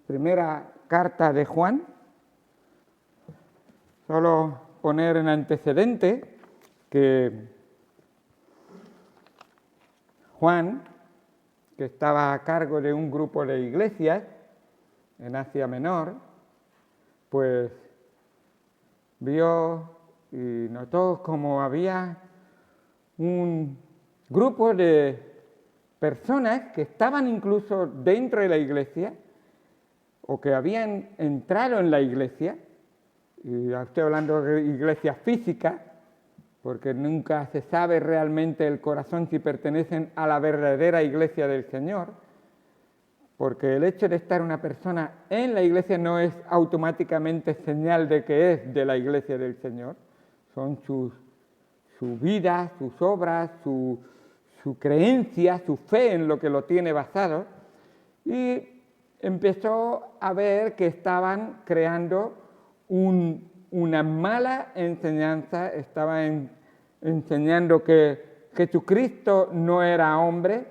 primera carta de Juan. Solo poner en antecedente que Juan, que estaba a cargo de un grupo de iglesias en Asia Menor, pues vio y notó como había un grupo de personas que estaban incluso dentro de la iglesia o que habían entrado en la iglesia, y estoy hablando de iglesias físicas, porque nunca se sabe realmente el corazón si pertenecen a la verdadera iglesia del Señor, porque el hecho de estar una persona en la iglesia no es automáticamente señal de que es de la iglesia del Señor. Son su vida, sus obras, su creencia, su fe en lo que lo tiene basado, y empezó a ver que estaban creando una mala enseñanza, estaban enseñando que Jesucristo no era hombre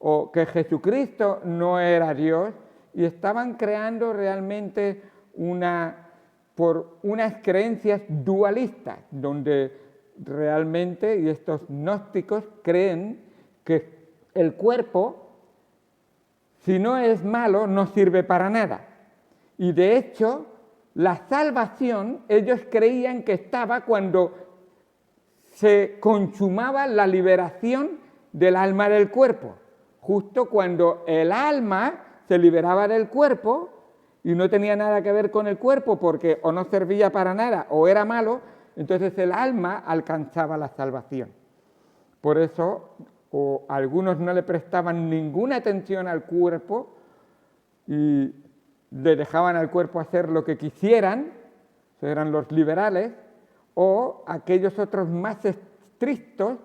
o que Jesucristo no era Dios, y estaban creando realmente por unas creencias dualistas, donde realmente, y estos gnósticos creen que el cuerpo, si no es malo, no sirve para nada. Y de hecho, la salvación, ellos creían que estaba cuando se consumaba la liberación del alma del cuerpo. Justo cuando el alma se liberaba del cuerpo y no tenía nada que ver con el cuerpo porque o no servía para nada o era malo, entonces el alma alcanzaba la salvación. Por eso, algunos no le prestaban ninguna atención al cuerpo y le dejaban al cuerpo hacer lo que quisieran, eran los liberales, o aquellos otros más estrictos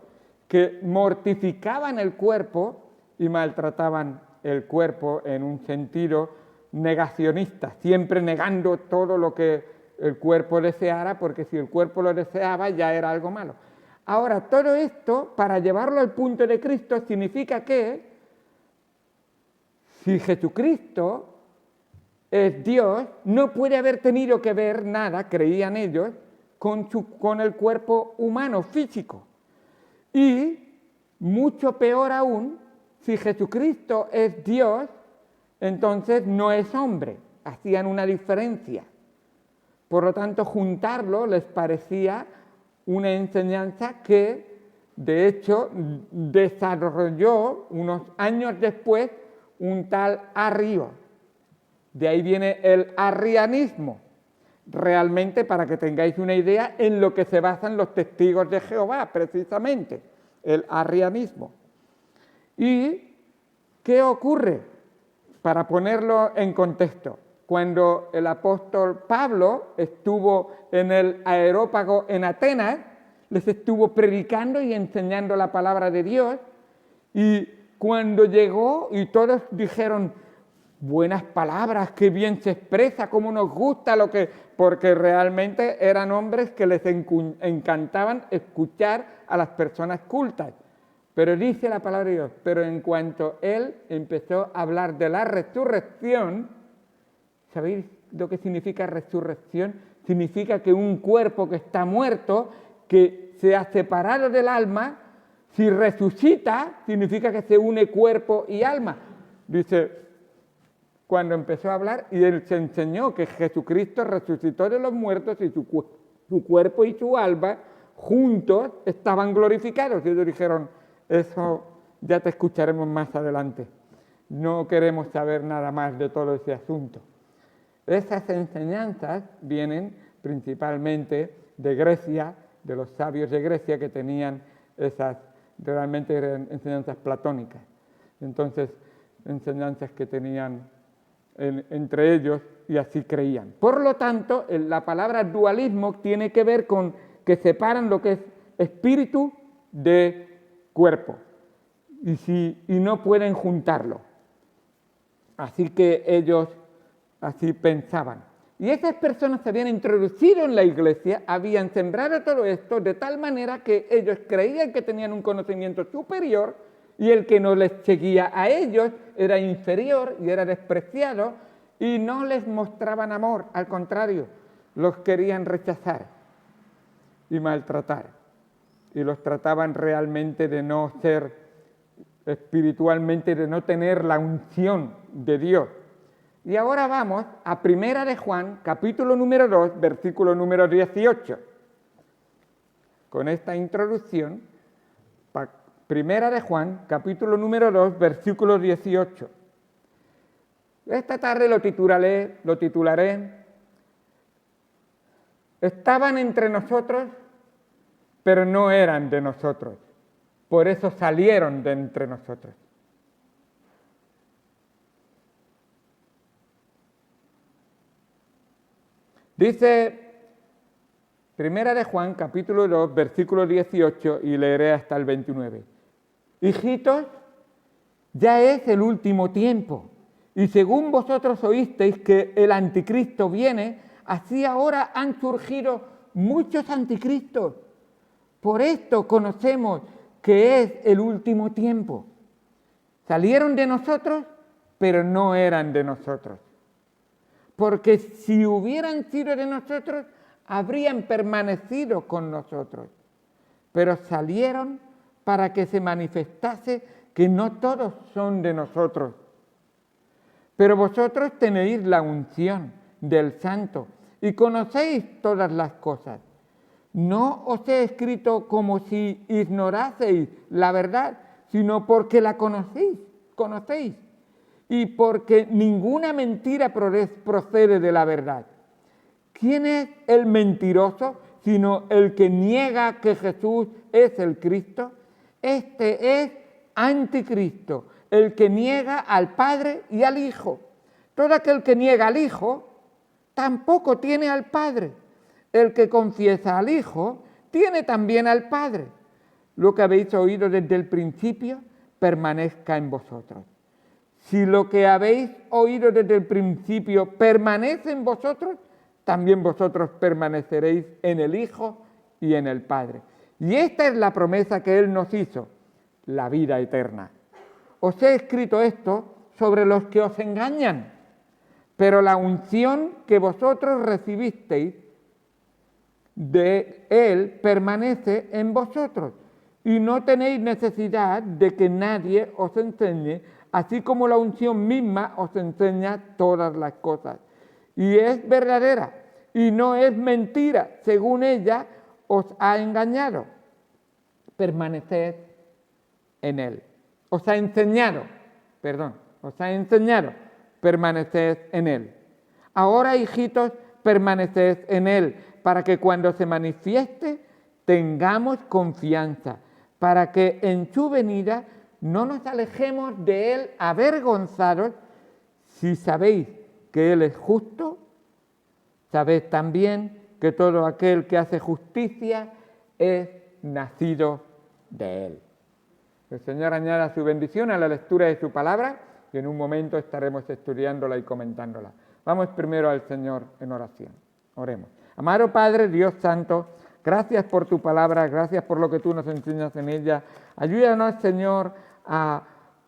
que mortificaban el cuerpo y maltrataban el cuerpo en un sentido negacionista, siempre negando todo lo que el cuerpo deseara, porque si el cuerpo lo deseaba ya era algo malo. Ahora, todo esto, para llevarlo al punto de Cristo, significa que si Jesucristo es Dios, no puede haber tenido que ver nada, creían ellos, con el cuerpo humano, físico. Y mucho peor aún, si Jesucristo es Dios, entonces no es hombre. Hacían una diferencia. Por lo tanto, juntarlo les parecía una enseñanza que, de hecho, desarrolló unos años después un tal Arrio. De ahí viene el arrianismo, realmente para que tengáis una idea en lo que se basan los testigos de Jehová, precisamente, el arrianismo. ¿Y qué ocurre? Para ponerlo en contexto, cuando el apóstol Pablo estuvo en el Areópago en Atenas, les estuvo predicando y enseñando la palabra de Dios, y cuando llegó y todos dijeron: buenas palabras, qué bien se expresa, cómo nos gusta porque realmente eran hombres que les encantaban escuchar a las personas cultas. Pero dice la palabra de Dios, pero en cuanto él empezó a hablar de la resurrección, ¿sabéis lo que significa resurrección? Significa que un cuerpo que está muerto, que se ha separado del alma, si resucita, significa que se une cuerpo y alma. Dice, cuando empezó a hablar, y él se enseñó que Jesucristo resucitó de los muertos y su cuerpo y su alma juntos estaban glorificados. Y ellos dijeron, eso ya te escucharemos más adelante. No queremos saber nada más de todo ese asunto. Esas enseñanzas vienen principalmente de Grecia, de los sabios de Grecia que tenían esas, realmente eran enseñanzas platónicas. Entonces, enseñanzas que tenían entre ellos y así creían. Por lo tanto, la palabra dualismo tiene que ver con que separan lo que es espíritu de cuerpo y no pueden juntarlo. Así que ellos así pensaban. Y esas personas se habían introducido en la iglesia, habían sembrado todo esto de tal manera que ellos creían que tenían un conocimiento superior y el que no les seguía a ellos era inferior y era despreciado, y no les mostraban amor, al contrario, los querían rechazar y maltratar. Y los trataban realmente de no ser espiritualmente, de no tener la unción de Dios. Y ahora vamos a Primera de Juan, capítulo número 2, versículo número 18. Con esta introducción, Primera de Juan, capítulo número 2, versículo 18. Esta tarde lo titularé Estaban entre nosotros, pero no eran de nosotros. Por eso salieron de entre nosotros. Dice Primera de Juan, capítulo 2, versículo 18, y leeré hasta el 29. Hijitos, ya es el último tiempo, y según vosotros oísteis que el anticristo viene, así ahora han surgido muchos anticristos. Por esto conocemos que es el último tiempo. Salieron de nosotros, pero no eran de nosotros. Porque si hubieran sido de nosotros, habrían permanecido con nosotros. Pero salieron para que se manifestase que no todos son de nosotros. Pero vosotros tenéis la unción del Santo y conocéis todas las cosas. No os he escrito como si ignoraseis la verdad, sino porque la conocéis, y porque ninguna mentira procede de la verdad. ¿Quién es el mentiroso sino el que niega que Jesús es el Cristo? Este es anticristo, el que niega al Padre y al Hijo. Todo aquel que niega al Hijo tampoco tiene al Padre. El que confiesa al Hijo tiene también al Padre. Lo que habéis oído desde el principio permanezca en vosotros. Si lo que habéis oído desde el principio permanece en vosotros, también vosotros permaneceréis en el Hijo y en el Padre. Y esta es la promesa que Él nos hizo, la vida eterna. Os he escrito esto sobre los que os engañan, pero la unción que vosotros recibisteis de Él permanece en vosotros, y no tenéis necesidad de que nadie os enseñe, así como la unción misma os enseña todas las cosas. Y es verdadera, y no es mentira, según ella os ha engañado. Permaneced en Él. Os ha enseñado, permaneced en Él. Ahora, hijitos, permaneced en Él, para que cuando se manifieste tengamos confianza, para que en su venida no nos alejemos de Él avergonzados. Si sabéis que Él es justo, sabed también que todo aquel que hace justicia es nacido de Él. El Señor añada su bendición a la lectura de su palabra y en un momento estaremos estudiándola y comentándola. Vamos primero al Señor en oración. Oremos. Amado Padre, Dios Santo, gracias por tu palabra, gracias por lo que tú nos enseñas en ella. Ayúdanos, Señor, a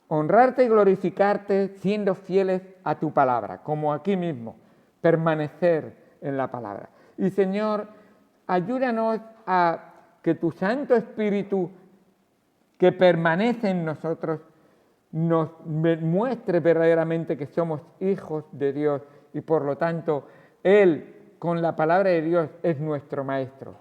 honrarte y glorificarte siendo fieles a tu palabra, como aquí mismo, permanecer en la palabra. Y, Señor, ayúdanos a que tu Santo Espíritu, que permanece en nosotros, nos muestre verdaderamente que somos hijos de Dios y por lo tanto Él, con la palabra de Dios, es nuestro maestro,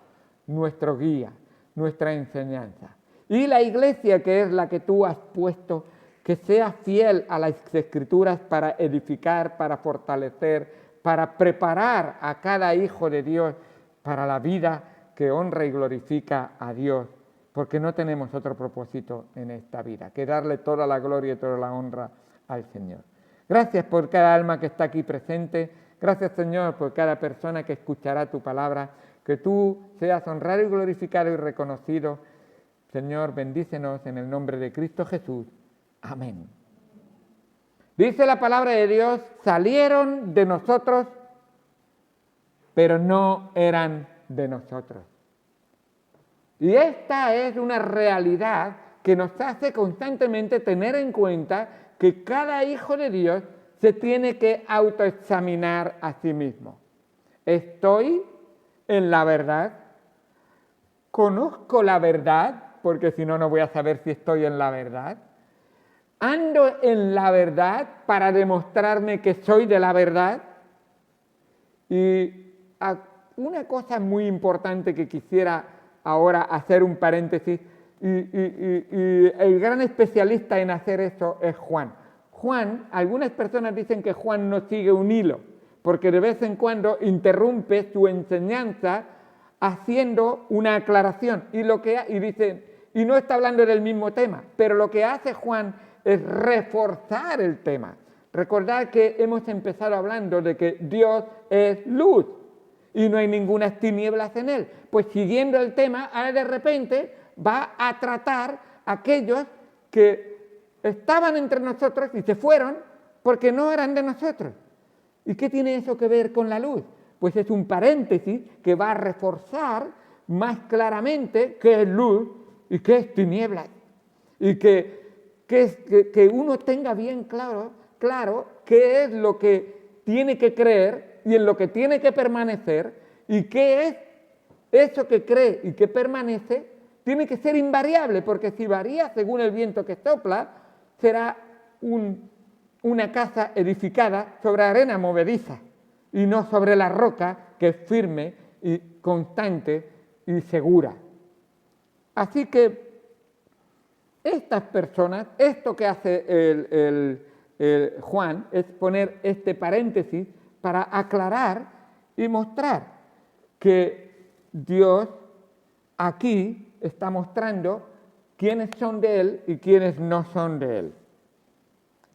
nuestro guía, nuestra enseñanza. Y la iglesia, que es la que tú has puesto, que sea fiel a las Escrituras para edificar, para fortalecer, para preparar a cada hijo de Dios para la vida que honra y glorifica a Dios, porque no tenemos otro propósito en esta vida que darle toda la gloria y toda la honra al Señor. Gracias por cada alma que está aquí presente. Gracias, Señor, por cada persona que escuchará tu palabra. Que tú seas honrado y glorificado y reconocido. Señor, bendícenos en el nombre de Cristo Jesús. Amén. Dice la palabra de Dios, salieron de nosotros, pero no eran de nosotros. Y esta es una realidad que nos hace constantemente tener en cuenta que cada hijo de Dios se tiene que autoexaminar a sí mismo. ¿Estoy en la verdad? ¿Conozco la verdad? Porque si no, no voy a saber si estoy en la verdad. ¿Ando en la verdad para demostrarme que soy de la verdad? Y una cosa muy importante que quisiera ahora hacer un paréntesis, y el gran especialista en hacer eso es Juan. Juan, algunas personas dicen que Juan no sigue un hilo, porque de vez en cuando interrumpe su enseñanza haciendo una aclaración, y dice, y no está hablando del mismo tema, pero lo que hace Juan es reforzar el tema. Recordad que hemos empezado hablando de que Dios es luz y no hay ninguna tinieblas en él. Pues siguiendo el tema, ahora de repente va a tratar a aquellos que estaban entre nosotros y se fueron porque no eran de nosotros. ¿Y qué tiene eso que ver con la luz? Pues es un paréntesis que va a reforzar más claramente qué es luz y qué es tinieblas. Y que uno tenga bien claro qué es lo que tiene que creer y en lo que tiene que permanecer, y qué es eso que cree y que permanece, tiene que ser invariable, porque si varía según el viento que sopla, será una casa edificada sobre arena movediza y no sobre la roca que es firme y constante y segura. Así que estas personas, esto que hace Juan es poner este paréntesis para aclarar y mostrar que Dios aquí está mostrando quiénes son de Él y quiénes no son de Él.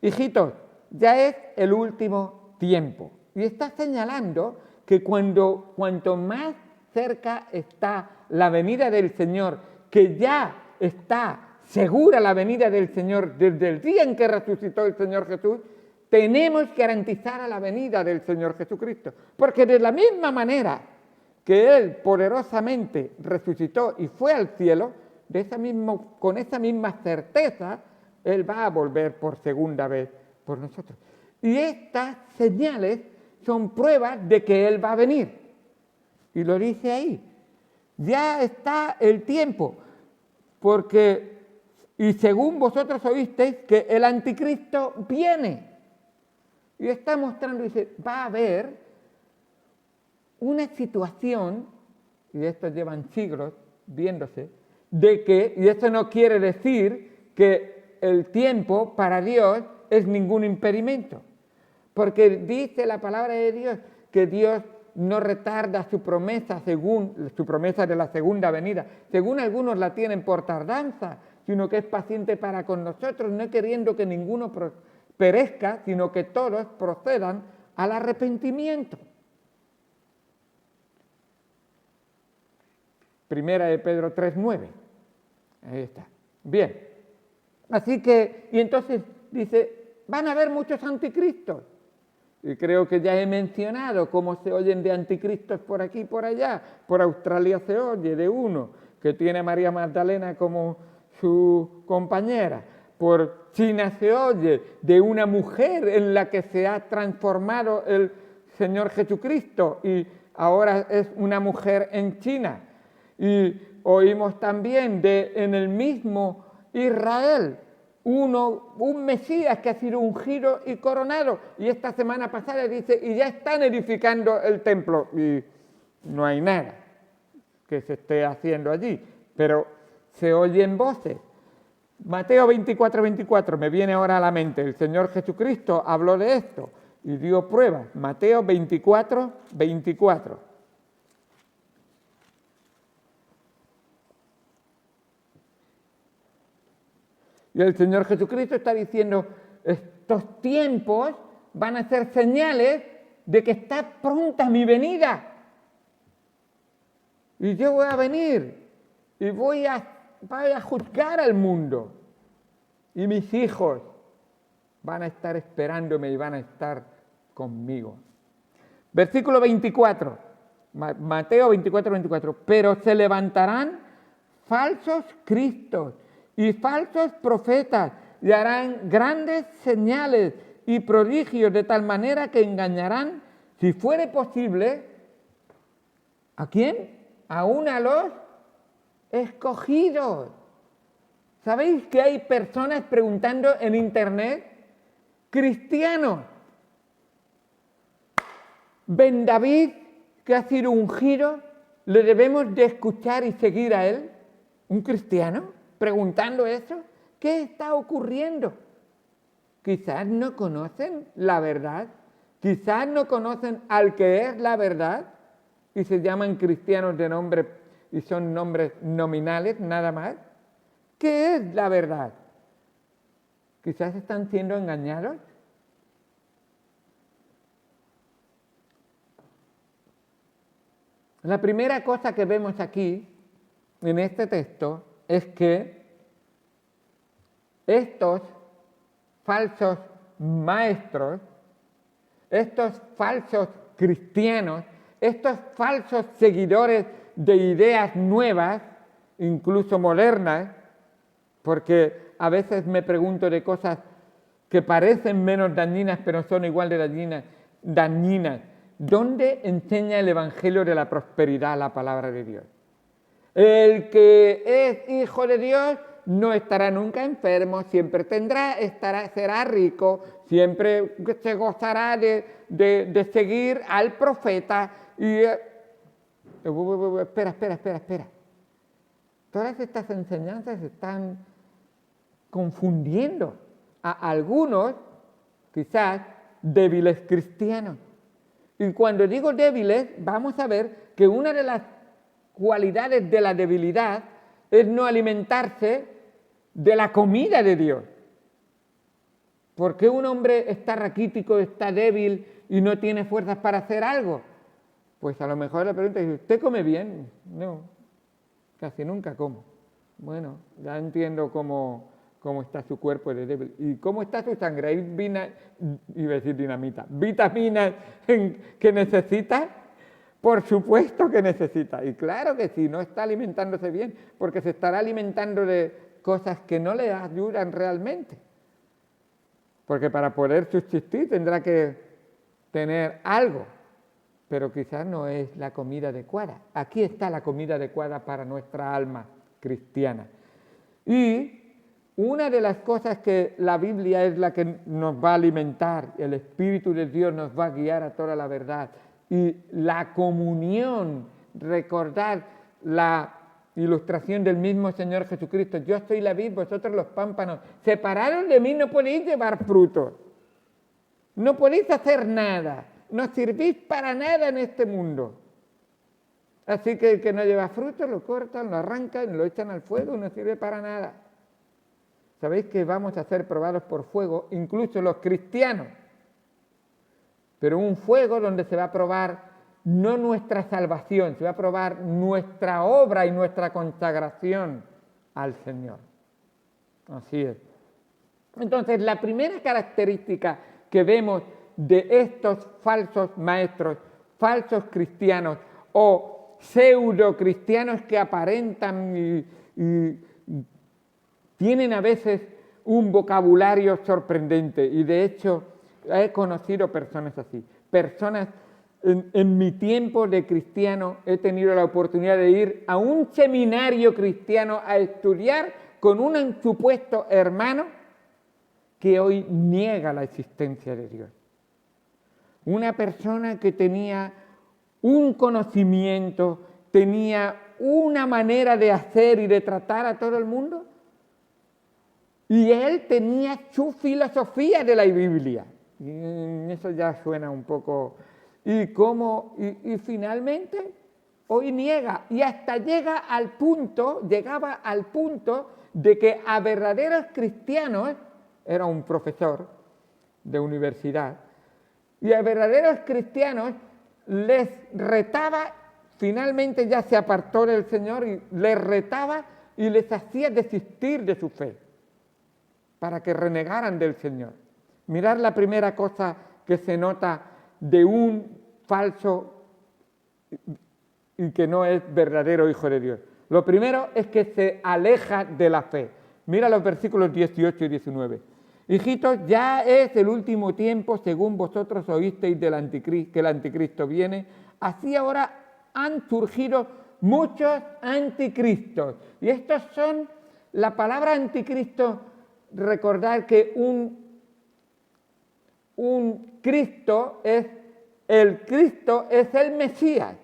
Hijitos, ya es el último tiempo y está señalando que cuanto más cerca está la venida del Señor, que ya está segura la venida del Señor desde el día en que resucitó el Señor Jesús, tenemos que garantizar a la venida del Señor Jesucristo, porque de la misma manera que Él poderosamente resucitó y fue al cielo, con esa misma certeza, Él va a volver por segunda vez por nosotros. Y estas señales son pruebas de que Él va a venir. Y lo dice ahí. Ya está el tiempo, y según vosotros oísteis que el anticristo viene. Y está mostrando, dice, va a haber una situación, y esto llevan siglos viéndose, de que, y esto no quiere decir que el tiempo para Dios es ningún impedimento, porque dice la palabra de Dios que Dios no retarda su promesa según su promesa de la segunda venida, según algunos la tienen por tardanza, sino que es paciente para con nosotros, no queriendo que ninguno perezca, sino que todos procedan al arrepentimiento. Primera de Pedro 3:9. Ahí está. Bien. Así que, y entonces dice, van a haber muchos anticristos. Y creo que ya he mencionado cómo se oyen de anticristos por aquí y por allá. Por Australia se oye de uno que tiene a María Magdalena como su compañera. Por China se oye de una mujer en la que se ha transformado el Señor Jesucristo y ahora es una mujer en China. Y oímos también en el mismo Israel un Mesías que ha sido ungido y coronado. Y esta semana pasada dice, y ya están edificando el templo. Y no hay nada que se esté haciendo allí, pero se oyen voces. Mateo 24:24 me viene ahora a la mente. El Señor Jesucristo habló de esto y dio pruebas. Mateo 24:24. Y el Señor Jesucristo está diciendo, estos tiempos van a ser señales de que está pronta mi venida. Y yo voy a venir y voy a juzgar al mundo. Y mis hijos van a estar esperándome y van a estar conmigo. Versículo 24, Mateo 24:24. Pero se levantarán falsos cristos y falsos profetas y harán grandes señales y prodigios de tal manera que engañarán, si fuere posible, ¿a quién? Aún a los escogidos. ¿Sabéis que hay personas preguntando en internet? Cristianos. Ben David, que ha sido ungido, ¿le debemos de escuchar y seguir a él? ¿Un cristiano? Preguntando eso. ¿Qué está ocurriendo? Quizás no conocen la verdad. Quizás no conocen al que es la verdad y se llaman cristianos de nombre y son nombres nominales nada más. ¿Qué es la verdad? Quizás están siendo engañados. La primera cosa que vemos aquí, en este texto, es que estos falsos maestros, estos falsos cristianos, estos falsos seguidores de ideas nuevas, incluso modernas, porque a veces me pregunto de cosas que parecen menos dañinas, pero son igual de dañinas. ¿Dónde enseña el Evangelio de la prosperidad la palabra de Dios? El que es hijo de Dios no estará nunca enfermo, siempre será rico, siempre se gozará de seguir al profeta. Y espera. Todas estas enseñanzas están confundiendo a algunos, quizás, débiles cristianos. Y cuando digo débiles, vamos a ver que una de las cualidades de la debilidad es no alimentarse de la comida de Dios. ¿Por qué un hombre está raquítico, está débil y no tiene fuerzas para hacer algo? Pues a lo mejor la pregunta es, ¿usted come bien? No, casi nunca como. Bueno, ya entiendo cómo está su cuerpo de débil. ¿Y cómo está su sangre? ¿Hay vitaminas que necesita? Por supuesto que necesita. Y claro que sí, no está alimentándose bien, porque se estará alimentando de cosas que no le ayudan realmente. Porque para poder subsistir tendrá que tener algo, pero quizás no es la comida adecuada. Aquí está la comida adecuada para nuestra alma cristiana. Y una de las cosas que la Biblia es la que nos va a alimentar, el Espíritu de Dios nos va a guiar a toda la verdad. Y la comunión, recordar la ilustración del mismo Señor Jesucristo, yo soy la vid, vosotros los pámpanos, separados de mí no podéis llevar frutos, no podéis hacer nada, no servís para nada en este mundo. Así que el que no lleva frutos lo cortan, lo arrancan, lo echan al fuego y no sirve para nada. Sabéis que vamos a ser probados por fuego, incluso los cristianos, pero un fuego donde se va a probar no nuestra salvación, se va a probar nuestra obra y nuestra consagración al Señor. Así es. Entonces, la primera característica que vemos de estos falsos maestros, falsos cristianos o pseudo cristianos que aparentan y tienen a veces un vocabulario sorprendente, y de hecho he conocido personas así, personas. En mi tiempo de cristiano he tenido la oportunidad de ir a un seminario cristiano a estudiar con un supuesto hermano que hoy niega la existencia de Dios. Una persona que tenía un conocimiento, tenía una manera de hacer y de tratar a todo el mundo, y él tenía su filosofía de la Biblia. Y eso ya suena un poco... Y finalmente hoy niega y hasta llegaba al punto de que a verdaderos cristianos, era un profesor de universidad, y a verdaderos cristianos les retaba, finalmente ya se apartó del Señor y les retaba y les hacía desistir de su fe para que renegaran del Señor. Mirad la primera cosa que se nota de un falso y que no es verdadero hijo de Dios. Lo primero es que se aleja de la fe. Mira los versículos 18 y 19. hijitos, ya es el último tiempo, según vosotros oísteis del anticristo, que el anticristo viene, así ahora han surgido muchos anticristos. Y estos son, la palabra anticristo, recordar que un Cristo es el Mesías.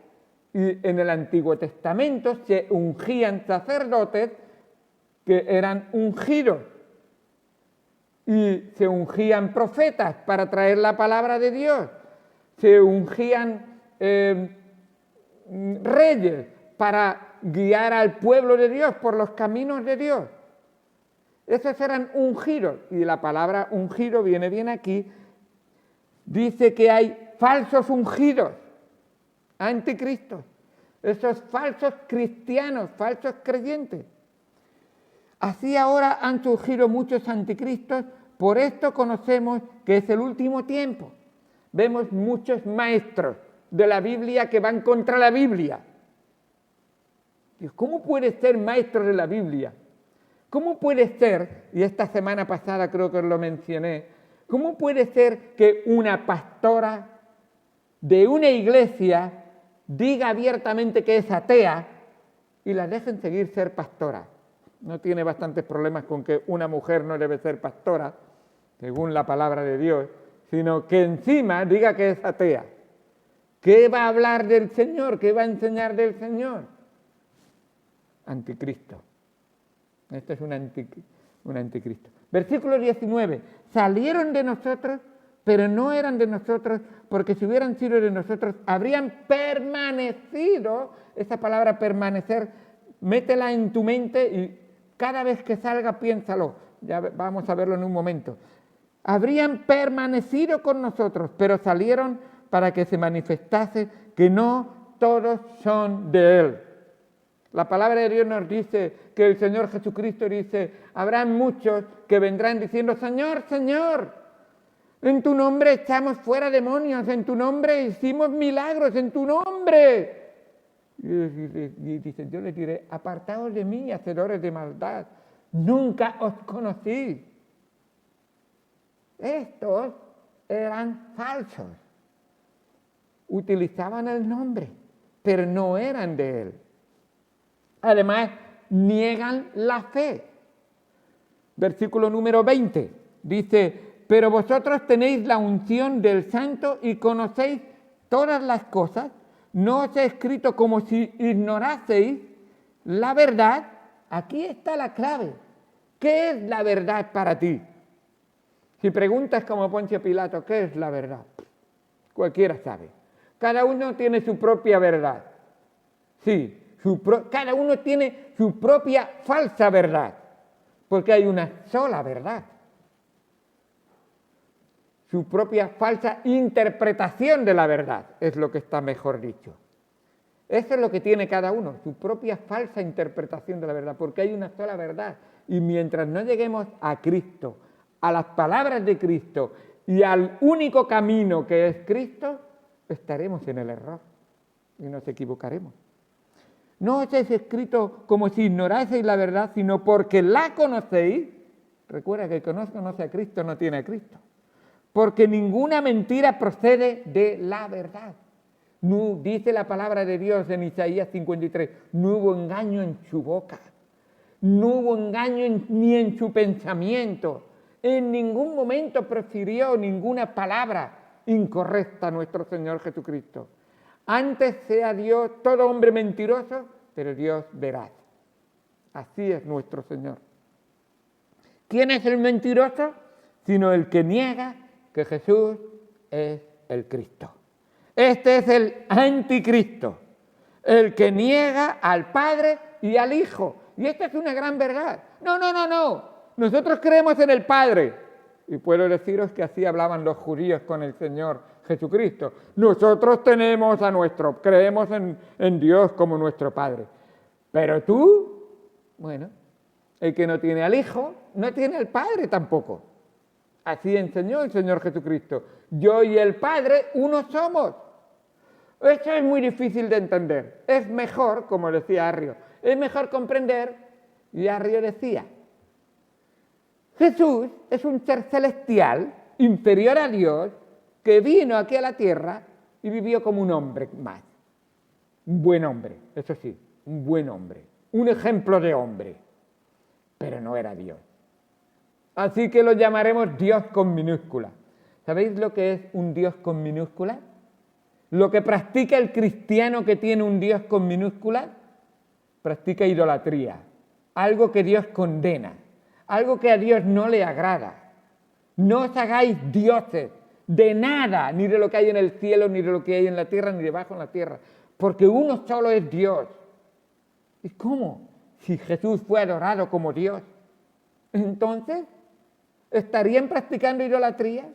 Y en el Antiguo Testamento se ungían sacerdotes que eran ungidos. Y se ungían profetas para traer la palabra de Dios. Se ungían reyes para guiar al pueblo de Dios por los caminos de Dios. Esos eran ungidos. Y la palabra ungido viene bien aquí. Dice que hay falsos ungidos, anticristos. Esos falsos cristianos, falsos creyentes. Así ahora han surgido muchos anticristos. Por esto conocemos que es el último tiempo. Vemos muchos maestros de la Biblia que van contra la Biblia. ¿Cómo puede ser maestro de la Biblia? ¿Cómo puede ser, y esta semana pasada creo que os lo mencioné, cómo puede ser que una pastora de una iglesia diga abiertamente que es atea y la dejen seguir ser pastora? No tiene bastantes problemas con que una mujer no debe ser pastora, según la palabra de Dios, sino que encima diga que es atea. ¿Qué va a hablar del Señor? ¿Qué va a enseñar del Señor? Anticristo. Este es un anticristo. Versículo 19. Salieron de nosotros, pero no eran de nosotros, porque si hubieran sido de nosotros, habrían permanecido. Esa palabra permanecer, métela en tu mente y cada vez que salga, piénsalo. Ya vamos a verlo en un momento. Habrían permanecido con nosotros, pero salieron para que se manifestase que no todos son de Él. La palabra de Dios nos dice que el Señor Jesucristo dice, habrán muchos que vendrán diciendo, Señor, Señor, en tu nombre echamos fuera demonios, en tu nombre hicimos milagros, en tu nombre. Y dice, yo les diré, apartaos de mí, hacedores de maldad, nunca os conocí. Estos eran falsos. Utilizaban el nombre, pero no eran de Él. Además, niegan la fe. Versículo número 20 dice, pero vosotros tenéis la unción del Santo y conocéis todas las cosas. No os he escrito como si ignoraseis la verdad. Aquí está la clave. ¿Qué es la verdad para ti? Si preguntas como Poncio Pilato, ¿qué es la verdad? Cualquiera sabe. Cada uno tiene su propia verdad. Sí, cada uno tiene su propia falsa verdad, porque hay una sola verdad. Su propia falsa interpretación de la verdad es lo que está mejor dicho. Eso es lo que tiene cada uno, su propia falsa interpretación de la verdad, porque hay una sola verdad. Y mientras no lleguemos a Cristo, a las palabras de Cristo y al único camino que es Cristo, estaremos en el error y nos equivocaremos. No os he escrito como si ignoraseis la verdad, sino porque la conocéis. Recuerda que el que no conoce a Cristo no tiene a Cristo. Porque ninguna mentira procede de la verdad. No, dice la palabra de Dios en Isaías 53, no hubo engaño en su boca, no hubo engaño ni en su pensamiento. En ningún momento profirió ninguna palabra incorrecta nuestro Señor Jesucristo. Antes sea Dios todo hombre mentiroso, pero Dios veraz. Así es nuestro Señor. ¿Quién es el mentiroso? Sino el que niega que Jesús es el Cristo. Este es el anticristo, el que niega al Padre y al Hijo. Y esta es una gran verdad. No. Nosotros creemos en el Padre. Y puedo deciros que así hablaban los judíos con el Señor Jesucristo. Nosotros creemos en Dios como nuestro Padre. Pero tú, bueno, el que no tiene al Hijo, no tiene al Padre tampoco. Así enseñó el Señor Jesucristo. Yo y el Padre uno somos. Esto es muy difícil de entender. Es mejor, como decía Arrio, es mejor comprender, y Arrio decía, Jesús es un ser celestial, inferior a Dios, que vino aquí a la tierra y vivió como un hombre más. Un buen hombre, eso sí, un buen hombre, un ejemplo de hombre, pero no era Dios. Así que lo llamaremos Dios con minúscula. ¿Sabéis lo que es un Dios con minúscula? Lo que practica el cristiano que tiene un Dios con minúscula, practica idolatría, algo que Dios condena, algo que a Dios no le agrada. No os hagáis dioses de nada, ni de lo que hay en el cielo, ni de lo que hay en la tierra, ni debajo en la tierra, porque uno solo es Dios. ¿Y cómo? Si Jesús fue adorado como Dios, entonces, ¿estarían practicando idolatría?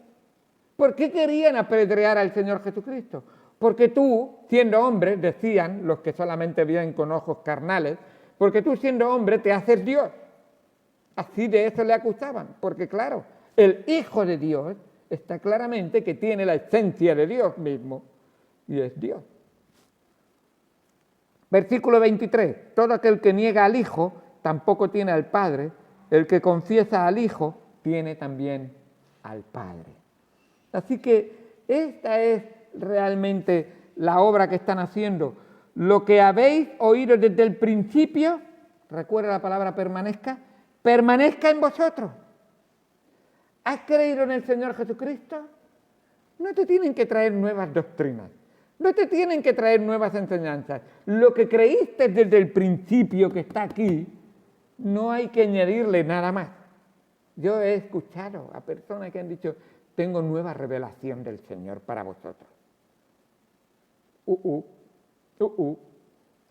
¿Por qué querían apedrear al Señor Jesucristo? Porque tú, siendo hombre, decían los que solamente ven con ojos carnales, porque tú siendo hombre te haces Dios. Así de eso le acusaban, porque claro, el Hijo de Dios está claramente que tiene la esencia de Dios mismo, y es Dios. Versículo 23, todo aquel que niega al Hijo tampoco tiene al Padre, el que confiesa al Hijo tiene también al Padre. Así que esta es realmente la obra que están haciendo. Lo que habéis oído desde el principio, recuerda la palabra permanezca, permanezca en vosotros. ¿Has creído en el Señor Jesucristo? No te tienen que traer nuevas doctrinas, no te tienen que traer nuevas enseñanzas. Lo que creíste desde el principio que está aquí, no hay que añadirle nada más. Yo he escuchado a personas que han dicho, tengo nueva revelación del Señor para vosotros.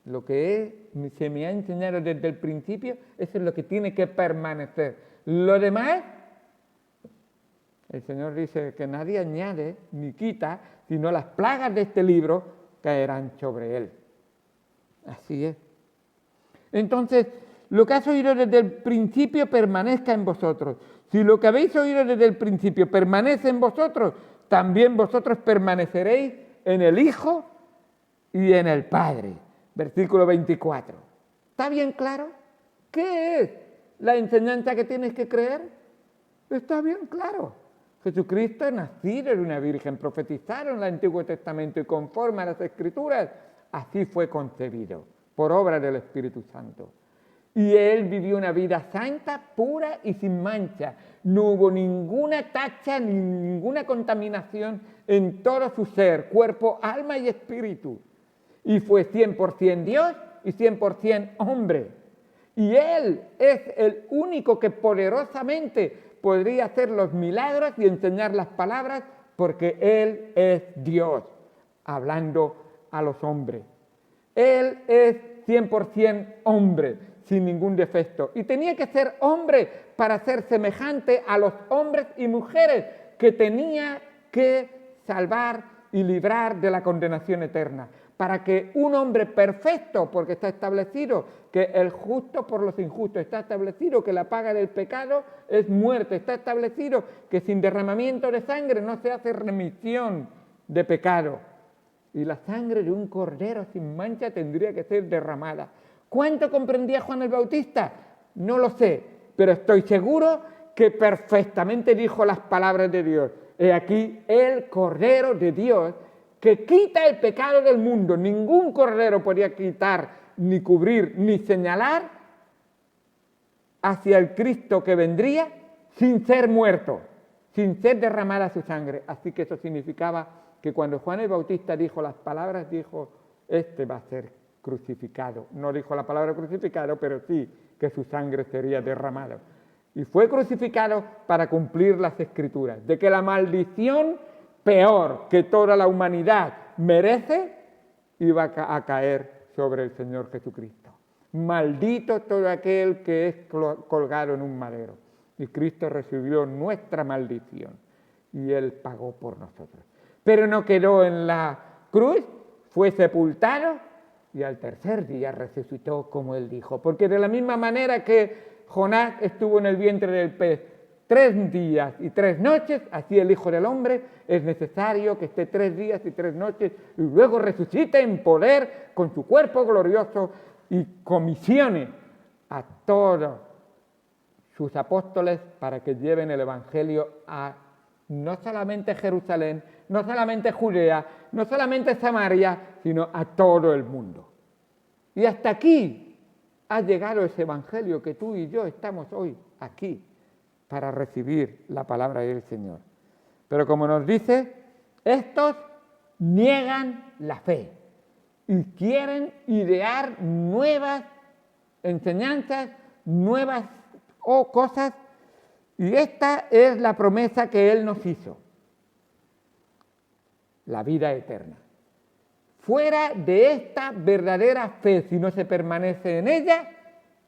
Lo que se me ha enseñado desde el principio, eso es lo que tiene que permanecer. Lo demás, el Señor dice que nadie añade ni quita, sino las plagas de este libro caerán sobre él. Así es. Entonces, lo que has oído desde el principio permanezca en vosotros. Si lo que habéis oído desde el principio permanece en vosotros, también vosotros permaneceréis en el Hijo y en el Padre. Versículo 24. ¿Está bien claro? ¿Qué es la enseñanza que tienes que creer? Está bien claro. Jesucristo es nacido de una virgen, profetizado en el Antiguo Testamento y conforme a las Escrituras, así fue concebido, por obra del Espíritu Santo. Y Él vivió una vida santa, pura y sin mancha. No hubo ninguna tacha ni ninguna contaminación en todo su ser, cuerpo, alma y espíritu. Y fue 100% Dios y 100% hombre. Y Él es el único que poderosamente podría hacer los milagros y enseñar las palabras, porque Él es Dios, hablando a los hombres. Él es 100% hombre, sin ningún defecto. Y tenía que ser hombre para ser semejante a los hombres y mujeres que tenía que salvar y librar de la condenación eterna. Para que un hombre perfecto, porque está establecido que el justo por los injustos, está establecido que la paga del pecado es muerte, está establecido que sin derramamiento de sangre no se hace remisión de pecado. Y la sangre de un cordero sin mancha tendría que ser derramada. ¿Cuánto comprendía Juan el Bautista? No lo sé, pero estoy seguro que perfectamente dijo las palabras de Dios. He aquí el Cordero de Dios que quita el pecado del mundo. Ningún cordero podía quitar, ni cubrir, ni señalar hacia el Cristo que vendría sin ser muerto, sin ser derramada su sangre. Así que eso significaba que cuando Juan el Bautista dijo las palabras, dijo, este va a ser crucificado. No dijo la palabra crucificado, pero sí que su sangre sería derramada. Y fue crucificado para cumplir las Escrituras, de que la maldición peor que toda la humanidad merece iba a caer sobre el Señor Jesucristo. Maldito todo aquel que es colgado en un madero. Y Cristo recibió nuestra maldición y Él pagó por nosotros. Pero no quedó en la cruz, fue sepultado y al tercer día resucitó, como Él dijo. Porque de la misma manera que Jonás estuvo en el vientre del pez 3 días y 3 noches, así el Hijo del Hombre es necesario que esté 3 días y 3 noches y luego resucite en poder con su cuerpo glorioso y comisione a todos sus apóstoles para que lleven el Evangelio a no solamente Jerusalén, no solamente Judea, no solamente Samaria, sino a todo el mundo. Y hasta aquí ha llegado ese Evangelio que tú y yo estamos hoy aquí para recibir la palabra del Señor. Pero como nos dice, estos niegan la fe y quieren idear nuevas enseñanzas, nuevas cosas, y esta es la promesa que Él nos hizo: la vida eterna. Fuera de esta verdadera fe, si no se permanece en ella,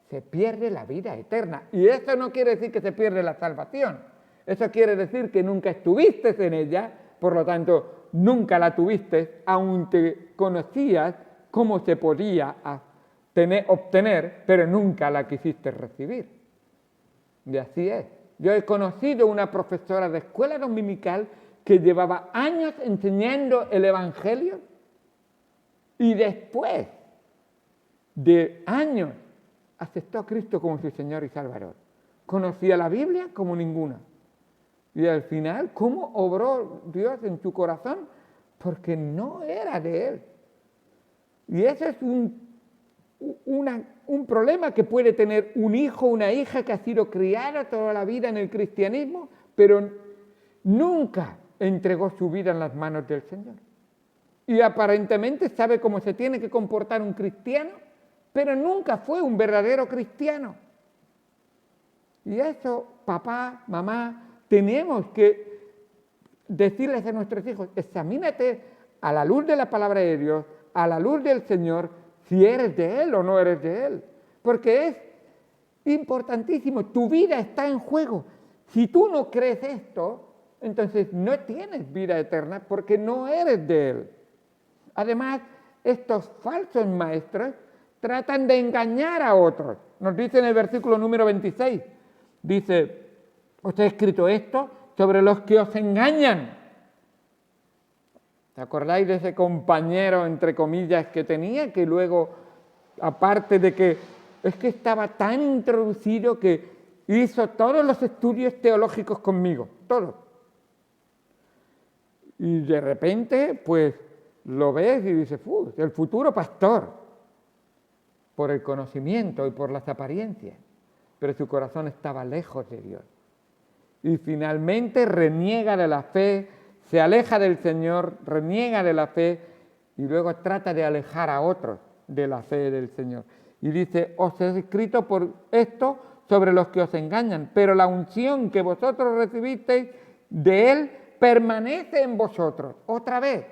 se pierde la vida eterna. Y eso no quiere decir que se pierde la salvación. Eso quiere decir que nunca estuviste en ella, por lo tanto, nunca la tuviste, aunque conocías cómo se podía obtener, pero nunca la quisiste recibir. Y así es. Yo he conocido una profesora de escuela dominical que llevaba años enseñando el Evangelio y después de años aceptó a Cristo como su Señor y Salvador. Conocía la Biblia como ninguna. Y al final, ¿cómo obró Dios en su corazón? Porque no era de Él. Y ese es un problema que puede tener un hijo o una hija que ha sido criada toda la vida en el cristianismo, pero nunca entregó su vida en las manos del Señor. Y aparentemente sabe cómo se tiene que comportar un cristiano, pero nunca fue un verdadero cristiano. Y eso, papá, mamá, tenemos que decirles a nuestros hijos: examínate a la luz de la palabra de Dios, a la luz del Señor, si eres de Él o no eres de Él. Porque es importantísimo, tu vida está en juego. Si tú no crees esto, entonces no tienes vida eterna porque no eres de Él. Además, estos falsos maestros tratan de engañar a otros. Nos dice en el versículo número 26, dice: os he escrito esto sobre los que os engañan. ¿Te acordáis de ese compañero, entre comillas, que tenía? Que luego, aparte de que es que estaba tan introducido que hizo todos los estudios teológicos conmigo, todos. Y de repente, pues, lo ves y dices: el futuro pastor, por el conocimiento y por las apariencias. Pero su corazón estaba lejos de Dios. Y finalmente reniega de la fe, se aleja del Señor, reniega de la fe y luego trata de alejar a otros de la fe del Señor. Y dice: os he escrito por esto sobre los que os engañan, pero la unción que vosotros recibisteis de Él permanece en vosotros. Otra vez,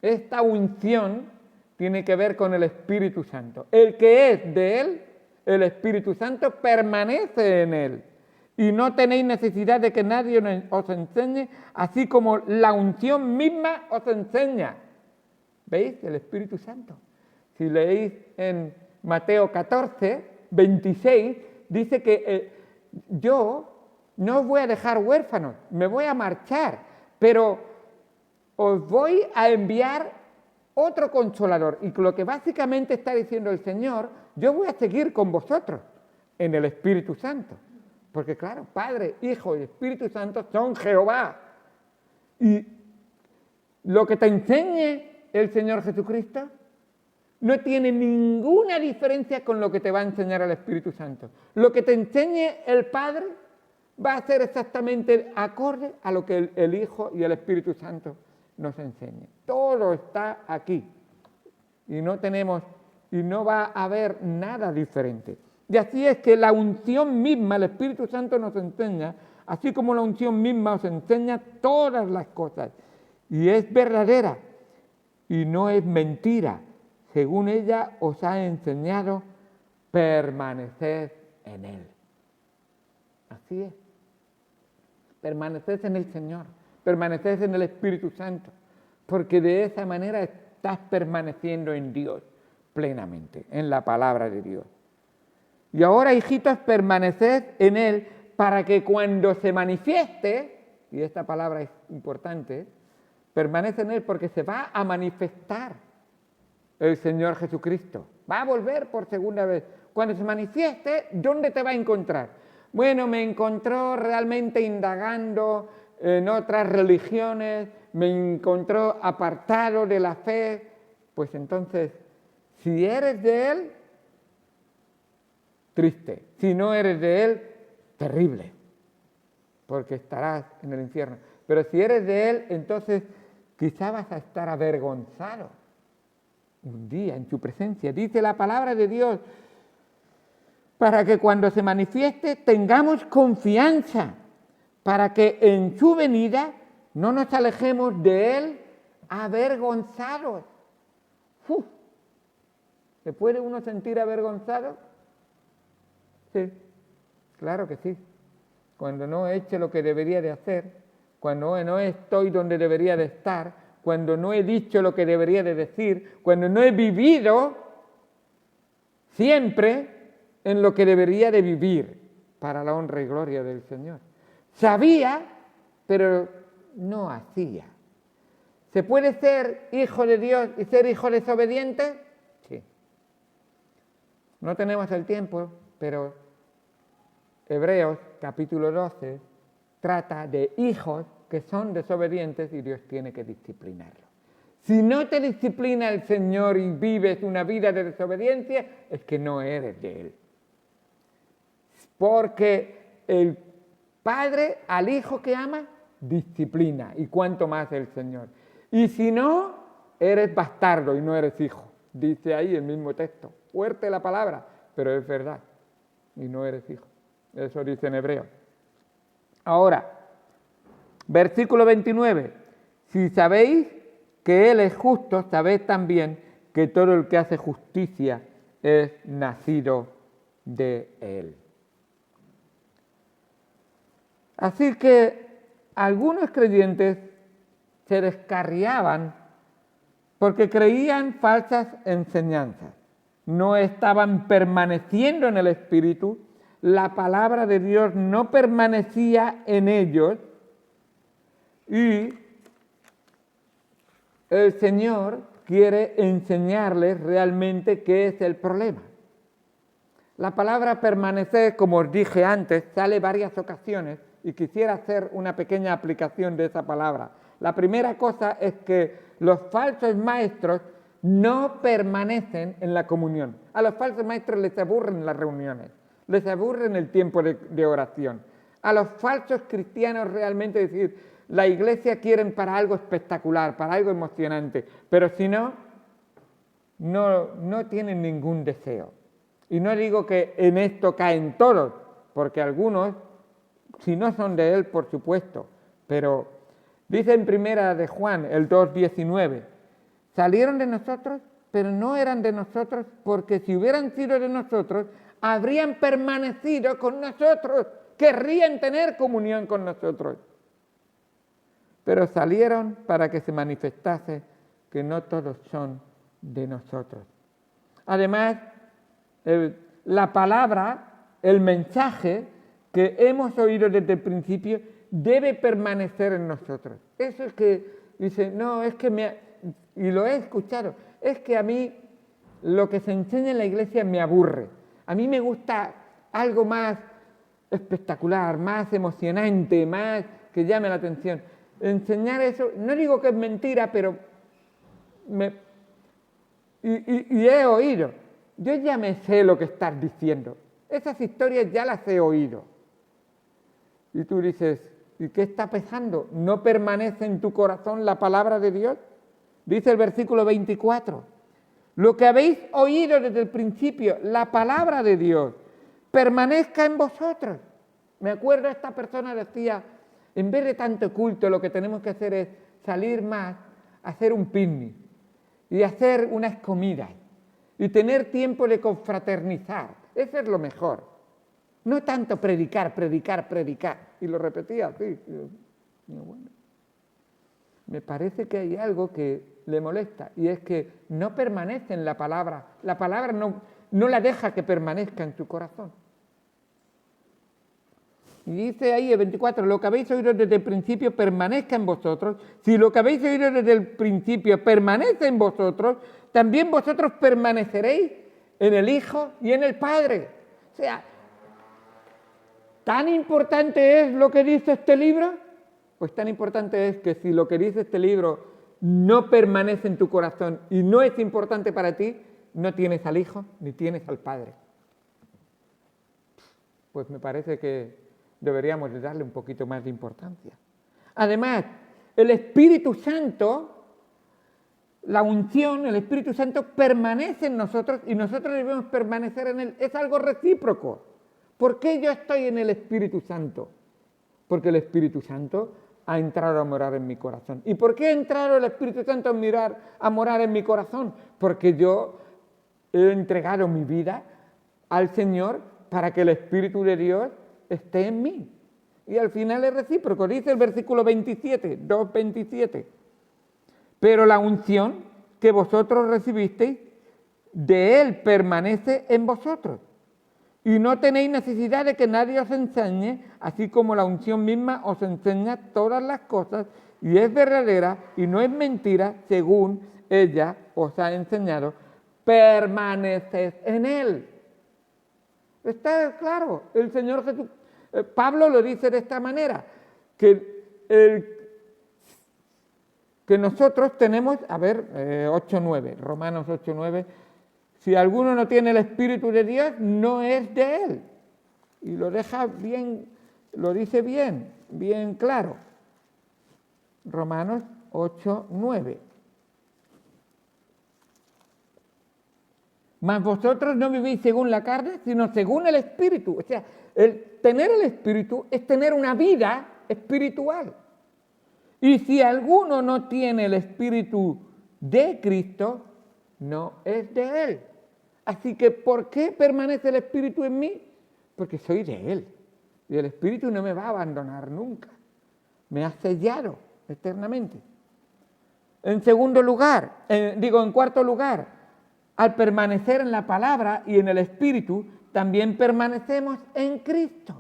esta unción tiene que ver con el Espíritu Santo. El que es de Él, el Espíritu Santo, permanece en Él. Y no tenéis necesidad de que nadie os enseñe, así como la unción misma os enseña. ¿Veis? El Espíritu Santo. Si leéis en Mateo 14, 26, dice que yo no os voy a dejar huérfanos, me voy a marchar, pero os voy a enviar otro consolador. Y lo que básicamente está diciendo el Señor: yo voy a seguir con vosotros en el Espíritu Santo. Porque claro, Padre, Hijo y Espíritu Santo son Jehová. Y lo que te enseñe el Señor Jesucristo no tiene ninguna diferencia con lo que te va a enseñar el Espíritu Santo. Lo que te enseñe el Padre va a ser exactamente acorde a lo que el Hijo y el Espíritu Santo nos enseñe. Todo está aquí. Y no va a haber nada diferente. Y así es que la unción misma, el Espíritu Santo nos enseña, así como la unción misma os enseña todas las cosas. Y es verdadera y no es mentira. Según ella os ha enseñado, permaneced en Él. Así es. Permaneced en el Señor, permaneced en el Espíritu Santo, porque de esa manera estás permaneciendo en Dios plenamente, en la palabra de Dios. Y ahora, hijitos, permaneced en Él para que cuando se manifieste, y esta palabra es importante, permanece en Él porque se va a manifestar el Señor Jesucristo. Va a volver por segunda vez. Cuando se manifieste, ¿dónde te va a encontrar? Bueno, me encontró realmente indagando en otras religiones, me encontró apartado de la fe, pues entonces, si eres de Él, triste. Si no eres de Él, terrible, porque estarás en el infierno. Pero si eres de Él, entonces quizá vas a estar avergonzado un día en su presencia. Dice la palabra de Dios, para que cuando se manifieste tengamos confianza, para que en su venida no nos alejemos de Él avergonzados. ¿Se puede uno sentir avergonzado? Sí, claro que sí. Cuando no he hecho lo que debería de hacer, cuando no estoy donde debería de estar, cuando no he dicho lo que debería de decir, cuando no he vivido siempre en lo que debería de vivir para la honra y gloria del Señor. Sabía, pero no hacía. ¿Se puede ser hijo de Dios y ser hijo desobediente? Sí. No tenemos el tiempo, pero Hebreos capítulo 12 trata de hijos que son desobedientes y Dios tiene que disciplinarlos. Si no te disciplina el Señor y vives una vida de desobediencia, es que no eres de Él. Porque el Padre al Hijo que ama, disciplina, y cuanto más el Señor. Y si no, eres bastardo y no eres hijo. Dice ahí el mismo texto. Fuerte la palabra, pero es verdad. Y no eres hijo. Eso dice en Hebreo. Ahora, versículo 29. Si sabéis que Él es justo, sabéis también que todo el que hace justicia es nacido de Él. Así que algunos creyentes se descarriaban porque creían falsas enseñanzas. No estaban permaneciendo en el Espíritu, la palabra de Dios no permanecía en ellos y el Señor quiere enseñarles realmente qué es el problema. La palabra permanecer, como os dije antes, sale varias ocasiones y quisiera hacer una pequeña aplicación de esa palabra. La primera cosa es que los falsos maestros no permanecen en la comunión. A los falsos maestros les aburren las reuniones, les aburren el tiempo de oración. A los falsos cristianos realmente decir, la iglesia quieren para algo espectacular, para algo emocionante, pero si no tienen ningún deseo. Y no digo que en esto caen todos, porque algunos, si no son de Él, por supuesto, pero dice en primera de Juan, el 2:19, salieron de nosotros, pero no eran de nosotros, porque si hubieran sido de nosotros, habrían permanecido con nosotros, querrían tener comunión con nosotros. Pero salieron para que se manifestase que no todos son de nosotros. Además, la palabra, el mensaje que hemos oído desde el principio debe permanecer en nosotros. Eso es que dice, no, es que y lo he escuchado, es que a mí lo que se enseña en la iglesia me aburre. A mí me gusta algo más espectacular, más emocionante, más que llame la atención. Enseñar eso, no digo que es mentira, pero he oído. Yo ya me sé lo que estás diciendo. Esas historias ya las he oído. Y tú dices, ¿y qué está pesando? ¿No permanece en tu corazón la palabra de Dios? Dice el versículo 24. Lo que habéis oído desde el principio, la palabra de Dios, permanezca en vosotros. Me acuerdo esta persona decía, en vez de tanto culto, lo que tenemos que hacer es salir más, hacer un picnic y hacer unas comidas y tener tiempo de confraternizar. Eso es lo mejor. No tanto predicar. Y lo repetía así. Bueno, me parece que hay algo que le molesta y es que no permanece en la palabra. La palabra no la deja que permanezca en su corazón. Y dice ahí el 24, lo que habéis oído desde el principio permanezca en vosotros. Si lo que habéis oído desde el principio permanece en vosotros, también vosotros permaneceréis en el Hijo y en el Padre. O sea, ¿Tan importante es lo que dice este libro? Pues tan importante es que si lo que dice este libro no permanece en tu corazón y no es importante para ti, no tienes al Hijo ni tienes al Padre. Pues me parece que deberíamos de darle un poquito más de importancia. Además, el Espíritu Santo, la unción, el Espíritu Santo permanece en nosotros y nosotros debemos permanecer en Él. Es algo recíproco. ¿Por qué yo estoy en el Espíritu Santo? Porque el Espíritu Santo ha entrado a morar en mi corazón. ¿Y por qué ha entrado el Espíritu Santo a morar en mi corazón? Porque yo he entregado mi vida al Señor para que el Espíritu de Dios esté en mí. Y al final es recíproco, dice el versículo 27, 2:27. Pero la unción que vosotros recibisteis, de Él permanece en vosotros. Y no tenéis necesidad de que nadie os enseñe, así como la unción misma os enseña todas las cosas, y es verdadera y no es mentira, según ella os ha enseñado. Permaneced en Él. Está claro, el Señor Jesús, Pablo lo dice de esta manera, que nosotros tenemos, 8:9, Romanos 8:9, si alguno no tiene el Espíritu de Dios, no es de Él. Y lo deja bien, lo dice bien claro. Romanos 8:9. Mas vosotros no vivís según la carne, sino según el Espíritu. O sea, el tener el Espíritu es tener una vida espiritual. Y si alguno no tiene el Espíritu de Cristo, no es de Él. Así que, ¿por qué permanece el Espíritu en mí? Porque soy de Él. Y el Espíritu no me va a abandonar nunca. Me ha sellado eternamente. En cuarto lugar, al permanecer en la palabra y en el Espíritu, también permanecemos en Cristo.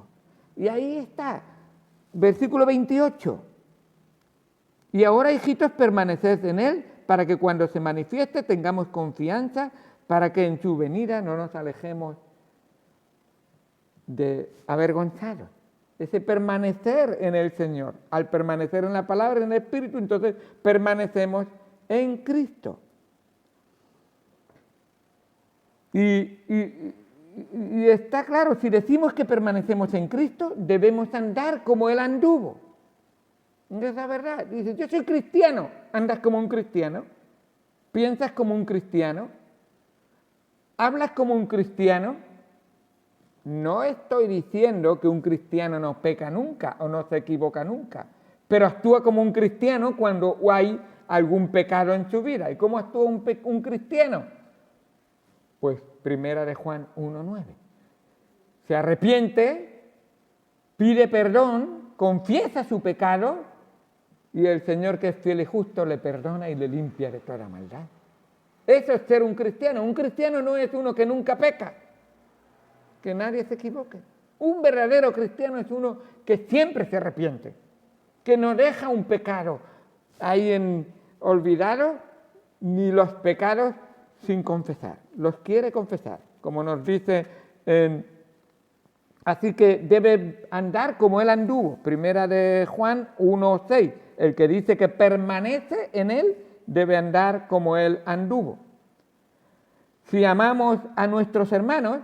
Y ahí está, versículo 28. Y ahora, hijitos, permaneced en Él, para que cuando se manifieste tengamos confianza, para que en su venida no nos alejemos de avergonzados. Ese permanecer en el Señor. Al permanecer en la palabra y en el Espíritu, entonces permanecemos en Cristo. Y está claro, si decimos que permanecemos en Cristo, debemos andar como Él anduvo. No es la verdad. Dices, yo soy cristiano. ¿Andas como un cristiano? ¿Piensas como un cristiano? ¿Hablas como un cristiano? No estoy diciendo que un cristiano no peca nunca o no se equivoca nunca, pero actúa como un cristiano cuando hay algún pecado en su vida. ¿Y cómo actúa un cristiano? Pues primera de Juan 1:9. Se arrepiente, pide perdón, confiesa su pecado y el Señor, que es fiel y justo, le perdona y le limpia de toda maldad. Eso es ser un cristiano. Un cristiano no es uno que nunca peca, que nadie se equivoque. Un verdadero cristiano es uno que siempre se arrepiente, que no deja un pecado ahí olvidado, ni los pecados sin confesar. Los quiere confesar, como nos dice así que debe andar como Él anduvo. Primera de Juan 1:6. El que dice que permanece en Él debe andar como Él anduvo. Si amamos a nuestros hermanos,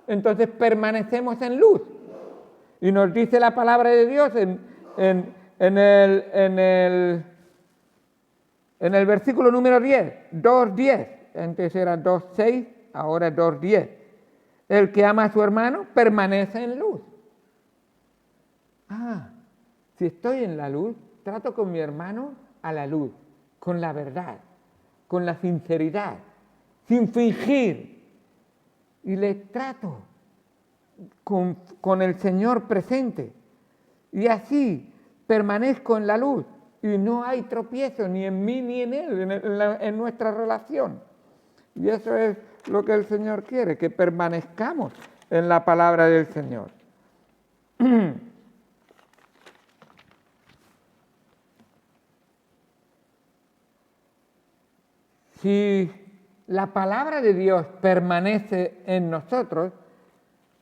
entonces permanecemos en luz. Y nos dice la palabra de Dios en el versículo número 10, 2:10. Antes era 2:6, ahora 2:10. El que ama a su hermano permanece en luz. Si estoy en la luz, trato con mi hermano a la luz, con la verdad, con la sinceridad, sin fingir. Y le trato con el Señor presente. Y así permanezco en la luz. Y no hay tropiezo ni en mí ni en él, en nuestra relación. Y eso es lo que el Señor quiere, que permanezcamos en la palabra del Señor. Si la palabra de Dios permanece en nosotros,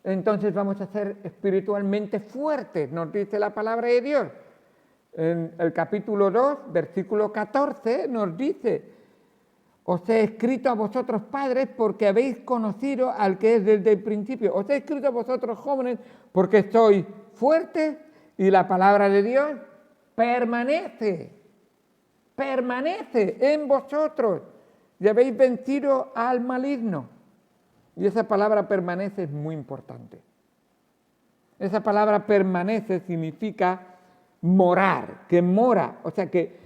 entonces vamos a ser espiritualmente fuertes, nos dice la palabra de Dios. En el capítulo 2, versículo 14, nos dice: os he escrito a vosotros padres porque habéis conocido al que es desde el principio. Os he escrito a vosotros jóvenes porque sois fuertes y la palabra de Dios permanece en vosotros y habéis vencido al maligno. Y esa palabra permanece es muy importante. Esa palabra permanece significa morar, que mora, o sea, que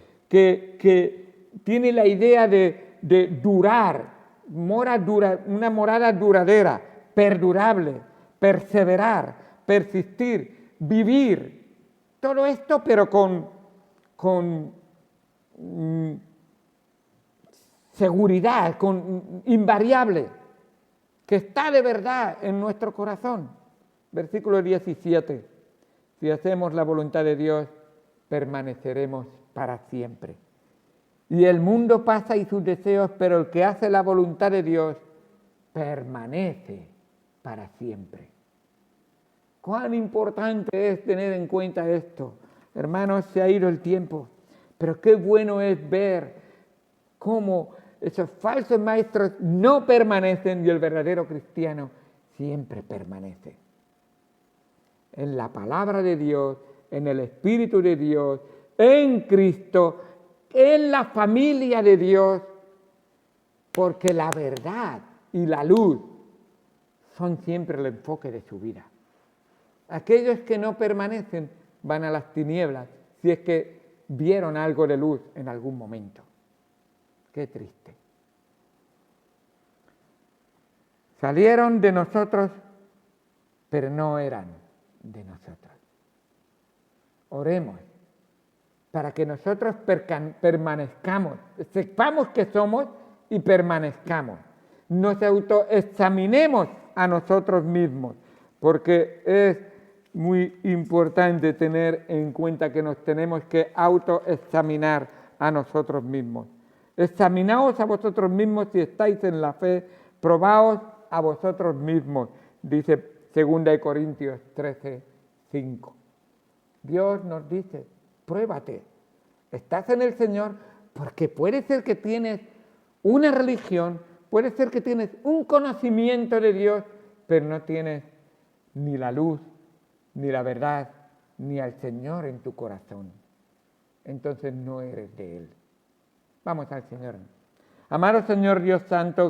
tiene la idea de durar, una morada duradera, perdurable, perseverar, persistir, vivir. Todo esto, pero con seguridad, invariable, que está de verdad en nuestro corazón. Versículo 17. Si hacemos la voluntad de Dios, permaneceremos para siempre. Y el mundo pasa y sus deseos, pero el que hace la voluntad de Dios permanece para siempre. Cuán importante es tener en cuenta esto. Hermanos, se ha ido el tiempo, pero qué bueno es ver cómo esos falsos maestros no permanecen y el verdadero cristiano siempre permanece. En la palabra de Dios, en el Espíritu de Dios, en Cristo, en la familia de Dios, porque la verdad y la luz son siempre el enfoque de su vida. Aquellos que no permanecen van a las tinieblas, si es que vieron algo de luz en algún momento. Qué triste. Salieron de nosotros, pero no eran de nosotros. Oremos para que nosotros permanezcamos, sepamos que somos y permanezcamos. Nos autoexaminemos a nosotros mismos, porque es muy importante tener en cuenta que nos tenemos que autoexaminar a nosotros mismos. Examinaos a vosotros mismos si estáis en la fe, probaos a vosotros mismos, dice 2 Corintios 13, 5. Dios nos dice: pruébate, estás en el Señor, porque puede ser que tienes una religión, puede ser que tienes un conocimiento de Dios, pero no tienes ni la luz, ni la verdad, ni al Señor en tu corazón. Entonces no eres de Él. Vamos al Señor. Amado Señor Dios Santo,